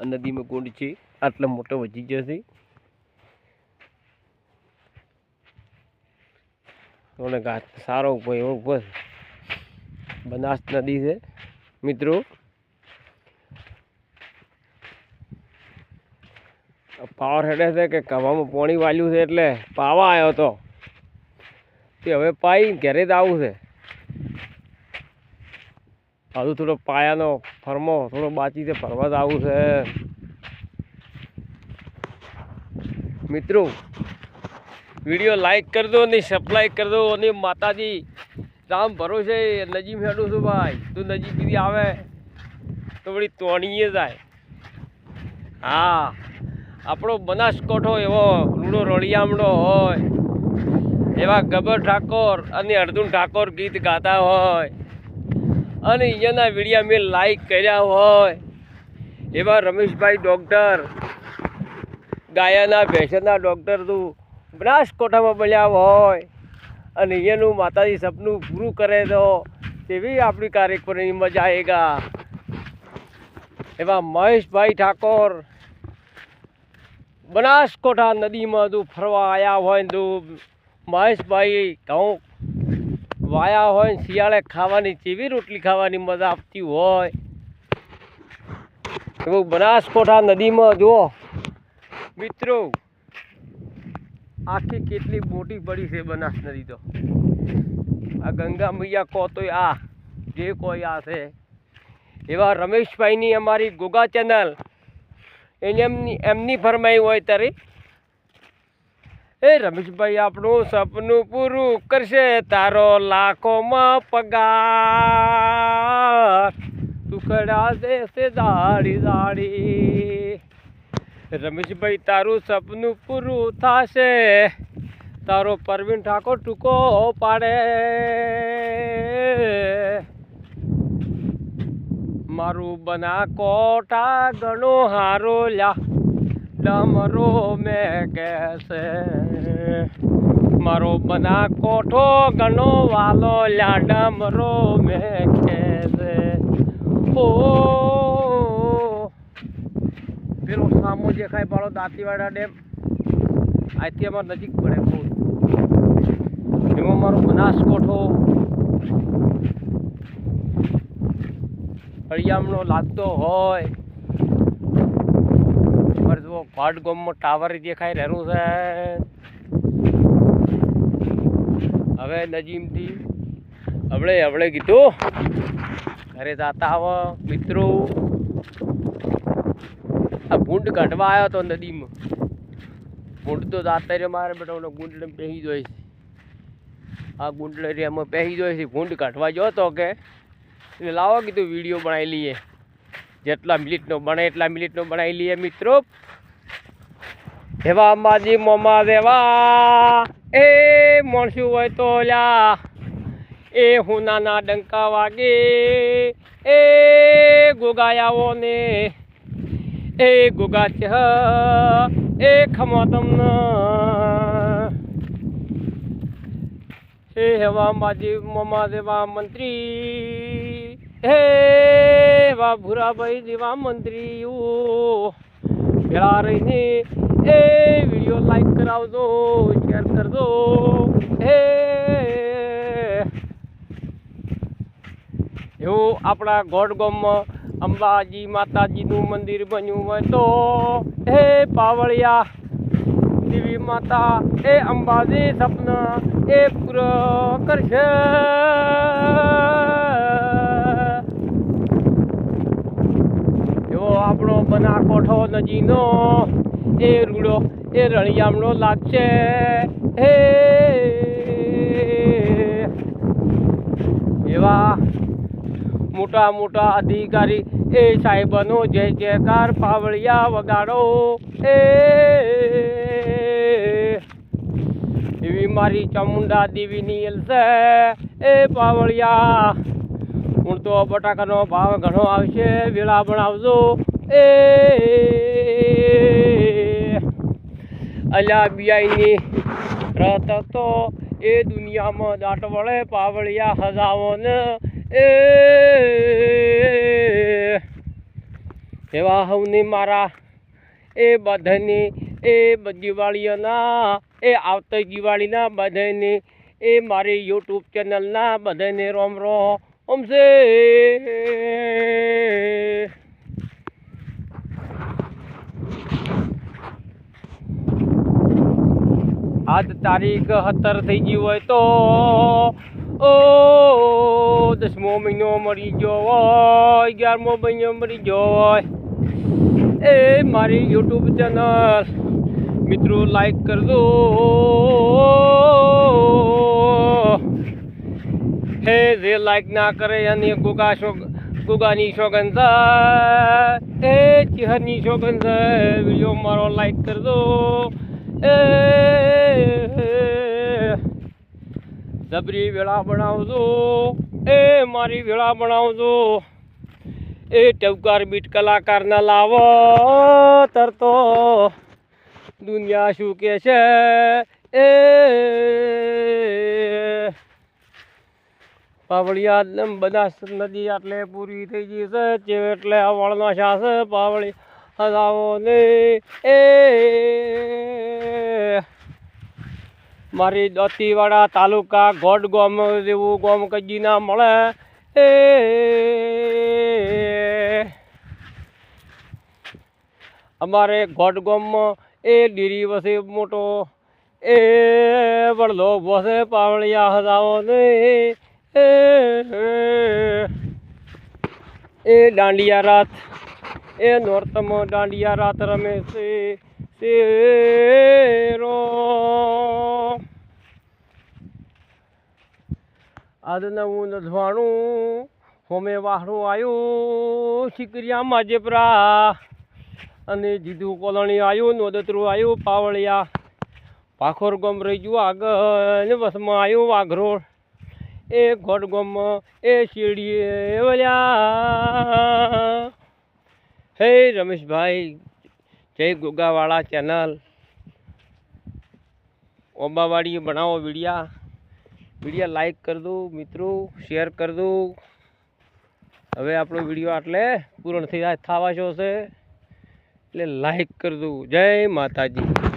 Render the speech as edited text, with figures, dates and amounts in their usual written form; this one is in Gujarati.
નદીમાં કુંડ છે, આટલો મોટો વધી જશે. ઘાટ સારો એવો બસ બનાસ નદી છે મિત્રો. પાવર હેડે છે કે કવામાં પાણી વાલ્યું છે એટલે પાવા આવ્યો હતો તે હવે પાઈ ઘરે જ આવું છે. હજુ થોડો પાયાનો ફરમો થોડો બાકી છે, ફરવા જ આવું છે મિત્રો. વિડીયો લાઈક કરી દો ને સબસ્ક્રાઈબ કરી દો. અને માતાજી રામ ભરોસે નજીમ હેડું છું ભાઈ. તું નજીમ બીજી આવે તો વળી તોણીએ જાય. હા, આપણો બનાસકાંઠો એવો રૂડો રળિયામણો હોય, એવા ગબર ઠાકોર અને અર્જુન ઠાકોર ગીત ગાતા હોય અને અહીંયાના વિડીયા મેં લાઈક કર્યા હોય એવા રમેશભાઈ ડૉક્ટર ગાયાના ભેંસના ડૉક્ટર તું બનાસકાંઠામાં બન્યા હોય અને અહીંયાનું માતાજી સપનું પૂરું કરે તો તેવી આપણી કાર્યક્રમની મજા આવેગા. એવા મહેશભાઈ ઠાકોર બનાસકાંઠા નદીમાં તું ફરવા આવ્યા હોય ને તું મહેશભાઈ ઘઉં વાયા હોય ને શિયાળે ખાવાની કેવી રોટલી ખાવાની મજા આપતી હોય એવું બનાસકાંઠા નદીમાં જુઓ મિત્રો. આખી કેટલી મોટી પડી છે બનાસ નદી તો. આ ગંગા મૈયા કહો તો આ જે કોઈ આ છે એવા રમેશભાઈની અમારી ગોગા ચેનલ એમની ફરમાઈ હોય ત્યારે એ રમેશભાઈ આપણું સપનું પૂરું કરશે, તારો લાખોમાં પગાર ટુકડા દેશે દાડી દાડી. રમેશભાઈ તારું સપનું પૂરું થશે, તારો પરવીન ઠાકોર ટૂંકો પાડે. મારું બનાસકાંઠા ઘણો હારો લ્યા ડમરો મેં કહેશે. મારો બનાસકાંઠો ઘણો વાલો લ્યા ડમરો મેં કહેશે. ઓ પેલો સામો દેખાય પાડો દાંતીવાડા ડેમ, અહીંથી અમારે નજીક પડે બહુ. એમાં મારો બનાસકાંઠો હળિયામણો લાગતો હોય. જો ઘાટ ગામમાં ટાવર દેખાઈ રહ્યું છે. હવે નજીમથી હવળે કીધું ઘરે જતા આવો મિત્રો. આ ગુંડ કાઢવા આવ્યો હતો નદીમાં. ગુંડ તો જાતા રહ્યો મારે બેટા ગુંડલે પહેરી જોઈ છે. આ ગુંડલે એમાં પહેરી જોઈ છે. ગુંડ કાઢવા ગયો હતો કે એટલે લાવો કીધું વિડીયો બનાવી લઈએ. જેટલા મિનિટનો બને એટલા મિનિટનો બનાવી લઈએ મિત્રો. એવા માજી મોમા દેવા એ મળશું હોય તો લ્યા એ હુનાના ડંકા વાગે એ ગોગાયાઓ ને એ ગોગા છે એ ખમા તમને એ હવા માજી મોમા દેવા મંત્રી હે વા ભૂરાભાઈ જેવા મંત્રી ભેળા રહીને એ વિડીયો લાઈક કરાવજો, શેર કરજો. એવું આપણા ગોડ ગામમાં અંબાજી માતાજીનું મંદિર બન્યું હોય તો હે પાવળિયા દેવી માતા એ અંબાજી સપના એ પૂરા કરશે. આપણો બનાસકાંઠો નજીનો એ રૂડો એ રળિયામણો લાગશે. હે એવા મોટા મોટા અધિકારી એ સાહેબનો જય જયકાર પાવળિયા વગાડો. એવી મારી ચામુંડા દેવીની એલસે એ પાવળિયા. હું તો બટાકાનો ભાવ ઘણો આવશે, વેળા બનાવજો. અલ્યા બિયાઈની રત તો એ દુનિયામાં દાટ વળે પાવળિયા હજાવો ને એ એવા હવને મારા એ બધાને એ દિવાળીઓના એ આવતી દિવાળીના બધાને એ મારી યુટ્યુબ ચેનલના બધાને રોમ રોમ છે. આજ તારીખ 17 થઈ ગઈ હોય તો 10મો મહિનો મળી ગયો હોય, 11મો મહિનો મળી ગયો હોય. એ મારી યુટ્યુબ ચેનલ મિત્રો લાઈક કરજો. હે જે લાઈક ના કરે એની ગુગાની શોગન છે, એ ચિહરની શોગન છે. વિડીયો મારો લાઈક કરજો. જબરી વેળા બનાવજો, એ મારી વેળા બનાવજો. એ ટવકાર બીટ કલાકાર ના લાવો તરતો દુનિયા શું કે છે. એ પાવળિયા બનાસ નદી આટલે પૂરી થઈ ગઈ છે, એટલે વળનો શાસ પાવળી હજાવો ને. એ મારી દોતીવાડા તાલુકા ગોડ ગામ જેવું ગામ કજી ના મળે. એ અમારે ગોડ ગામમાં એ ડેરી વસે મોટો એ વડલો વસે પાવળિયા હજાવો ને. એ દાંડિયા રાત એ નોરતમાં દાંડિયા રાત રમે છે. શેરો આજ નવું નધવાણું હોમે વાહરું આવ્યું, શીકરિયામાં જેપરા અને જીધું કોલણી આવ્યું, નોદતરું આવ્યું, પાવળિયા પાખોર ગોમ રહી ગયું આગળ, વસમાં આવ્યું વાઘરોળ. એ ગોડ ગોમમાં એ શેરડીએ વળ્યા. હે રમેશભાઈ જય ગોગાવાળા ચેનલ ઓબાવાડી બનાવો વિડીયા લાઈક કરી દો મિત્રો, શેર કરી દો. હવે આપણો વિડીયો આટલે પૂર્ણ થવા છો છે, એટલે લાઈક કરી દો. જય માતાજી.